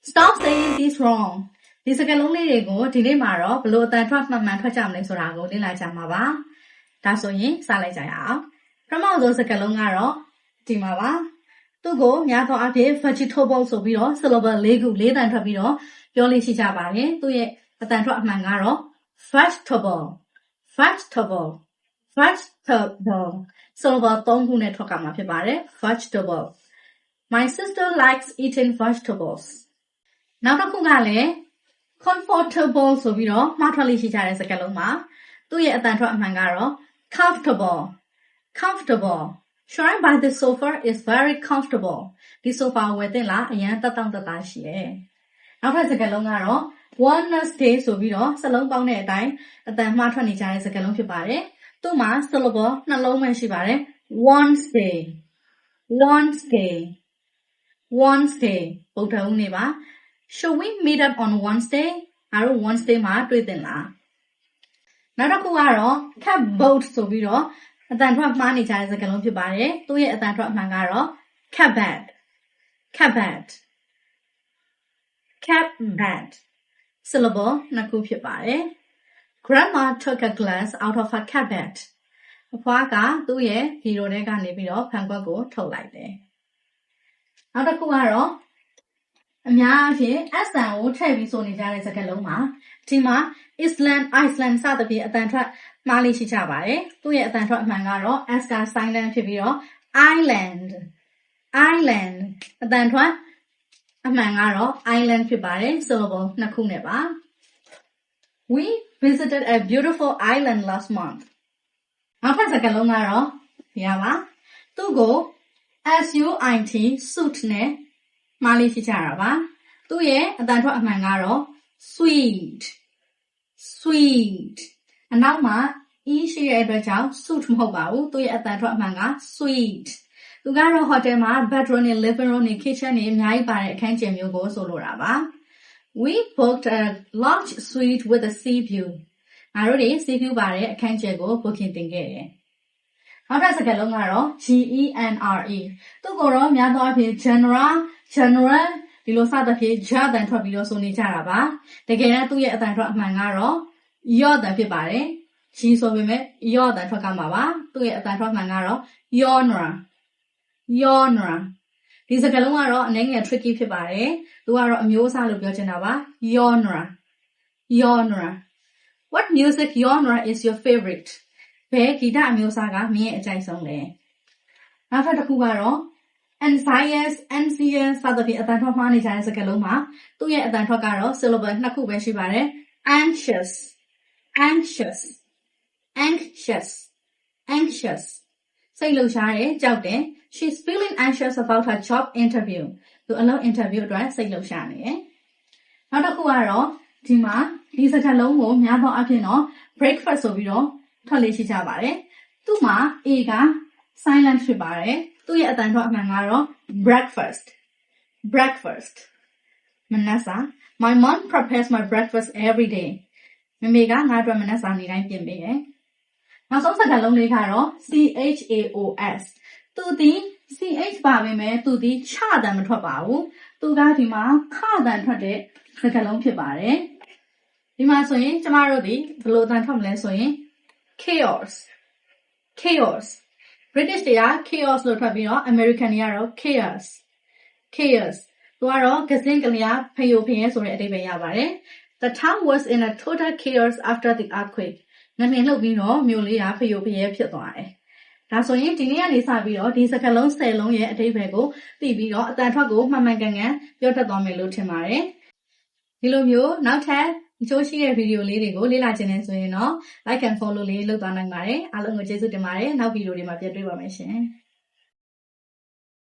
Stop saying this wrong. ဒီစကားလုံးလေးတွေကိုဒီနေ့မှာတော့ဘလို့အတန်ထွက်မှန်မှန်ထွက်ကြမလဲဆိုတာကိုလေ့လာကြမှာပါ။ဒါဆိုရင်စလိုက်ကြရအောင်။ပထမဆုံးစကားလုံးကတော့ဒီမှာပါ။သူ့ကိုများသောအားဖြင့် vegetable ဆိုပြီးတော့ syllable ၄ခု၄တန်ထွက်ပြီးတော့ပြောလို့ရှိကြပါတယ်။သူ့ရဲ့အတန်ထွက်အမှန်ကတော့ vegetable syllable ၃ခုနဲ့ထွက်ကမှာဖြစ်ပါတယ်။ vegetable. My sister likes eating vegetables. နောက်တစ်ခုကလည်း comfortable ဆိုပြီးတော့မှားထွက်လို့ရှိကြတဲ့စကားလုံးမှာသူ့ရဲ့အတန်ထွက်အမှန်ကတော့ comfortable. Sure, by the sofa is very comfortable. ဒီ sofa ဝယ်သင့်လားအရန်တက်တောင့်တက်တာရှိတယ်။နောက်ထပ်စကားလုံးကတော့ Wednesday ဆိုပြီးတော့စလုံးပေါင်းတဲ့အတိုင်းအတန်မှားထွက်နေကြတဲ့စကားလုံးဖြစ်ပါတယ်။သူ့မှာ syllable နှလုံးပဲရှိပါတယ်။ Wednesday ဗုဒ္ဓဟူးနေ့ပါ Should we meet up on Wednesday? ငါတို့ Wednesday မှာတွေ့သင့်လားနောက်တစ်ခုကတော့ catboat ဆိုပြီးတော့အတန်ထွက်မှားနေကြတဲ့စကားလုံးဖြစ်ပါတယ်သူ့ရဲ့အတန်ထွက်အမှန်ကတော့ catbed syllable နှစ်ခုဖြစ်ပါတယ် Grandma took a glass out of her catbed အဖွားကသူ့ရဲ့ဘီရိုထဲကနေပြီးတော့ဖန်ခွက်ကိုထုတ်လိုက်တယ်နောက်တစ်ခုကတော့အများအားဖြင့် S တန်ကိုထည့်ပြီးဆိုနေကြတဲ့စကားလုံးမှာဒီမှာ Iceland စသဖြင့်အတန်ထွက်မှားလေးရှိကြပါတယ်သူ့ရဲ့အတန်ထွက်အမှန်ကတော့ S က silent ဖြစ်ပြီးတော့ island အတန်ထွက်အမှန်ကတော့ island ဖြစ်ပါတယ် syllable နှစ်ခုနဲ့ပါ We visited a beautiful island last month နောက်ထပ်စကားလုံးကတော့ဒီပါသူ့ကို SUIT suit နဲ့မှားလေးရှိကြတာပါသူ့ရဲ့အတန်ထွက်အမှန်ကတော့ sweet အနောက်မှာ E ရှိတဲ့အတွက်ကြောင့် suit မဟုတ်ပါဘူးသူ့ရဲ့အတန်ထွက်အမှန်က sweet သူကတော့ hotel မှာ bedroom နဲ့ living room နဲ့ kitchen နဲ့အများကြီးပါတဲ့အခန်းကျယ်မျိုးကိုဆိုလိုတာပါ We booked a large suite with a sea view ငါတို့တွေ sea view ပါတဲ့အခန်းကျယ်ကို booking တင်ခဲ့တယ်နောက်ထပ်စကားလုံးကတော့ GENRE သူ့ကိုတော့များသောအားဖြင့် general ဒီလိုစသဖြင့် j အတန်ထွက်ပြီးတော့ဆိုနေကြတာပါတကယ်တမ်းသူ့ရဲ့အတန်ထွက်အမှန်ကတော့ your အတန်ဖြစ်ပါတယ် G ဆိုပေမဲ့ your အတန်ထွက်ကမှာပါသူ့ရဲ့အတန်ထွက်အမှန်ကတော့ yonra ဒီစကားလုံးကတော့အနည်းငယ် tricky ဖြစ်ပါတယ်သူကတော့အမျိုးအစားလို့ပြောချင်တာပါ yonra What music genre is your favorite ဘယ်ဂီတအမျိုးအစားကမင်းရဲ့အကြိုက်ဆုံးလဲနောက်ထပ်တစ်ခုကတော့ anxious စသဖြင့်အတန်ထွက်မှားနေကြတဲ့စကားလုံးမှာသူ့ရဲ့အတန်ထွက်ကတော့ syllable နှစ်ခုပဲရှိပါတယ် anxious စိတ်လှုပ်ရှားတယ်ကြောက်တယ် She's feeling anxious about her job interview သူအလုပ် interview အတွက်စိတ်လှုပ်ရှားနေတယ်နောက်တစ်ခုကတော့ဒီမှာဒီစကားလုံးကိုများသောအားဖြင့်တော့ breakfast ဆိုပြီးတော့ထွက်လေးရှိကြပါတယ်သူ့မှာ A က silent ဖြစ်ပါတယ်သူ့ရဲ့အတန်ထွက်အမှန်ကတော့ breakfast မနက်စာ My mom prepares my breakfast every day မမေကငါ့အတွက်မနက်စာနေ့တိုင်းပြင်ပေးတယ်နောက်ဆုံးစကားလုံးလေးကတော့ CHAOS သူဒီ CH ပါပဲမဲ့သူဒီချတန်မထွက်ပါဘူးသူကဒီမှာခတန်ထွက်တဲ့စကားလုံးဖြစ်ပါတယ်ဒီမှာဆိုရင်ကျမတို့ဒီဘယ်လိုတန်ထွက်မလဲဆိုရင် chaos British တွေက chaos လို့ထွက်ပြီးတော့ American တွေကတော့ chaos သူကတော့ကစင်းကလျာဖယိုဖယဲဆိုတဲ့အဓိပ္ပာယ်ရပါတယ် The town was in a total chaos after the earthquake ငလျင်လှုပ်ပြီးတော့မြို့လေးကဖယိုဖယဲဖြစ်သွားတယ်ဒါဆိုရင်ဒီနေ့ကနေစပြီးတော့ဒီစကားလုံး10လုံးရဲ့အဓိပ္ပာယ်ကိုသိပြီးတော့အတန်ထွက်ကိုမှန်မှန်ကန်ကန်ပြောတတ်သွားမယ်လို့ထင်ပါတယ်ဒီလိုမျိုးနောက်ထပ်အကျိုးရှိတဲ့ဗီဒီယိုလေးတွေကိုလေ့လာချင်နေဆိုရင်တော့ like and follow လေးလုပ်သွားနိုင်ပါတယ်အားလုံးကိုကျေးဇူးတင်ပါတယ်နောက်ဗီဒီယိုတွေမှာပြန်တွေ့ပါမယ်ရှင်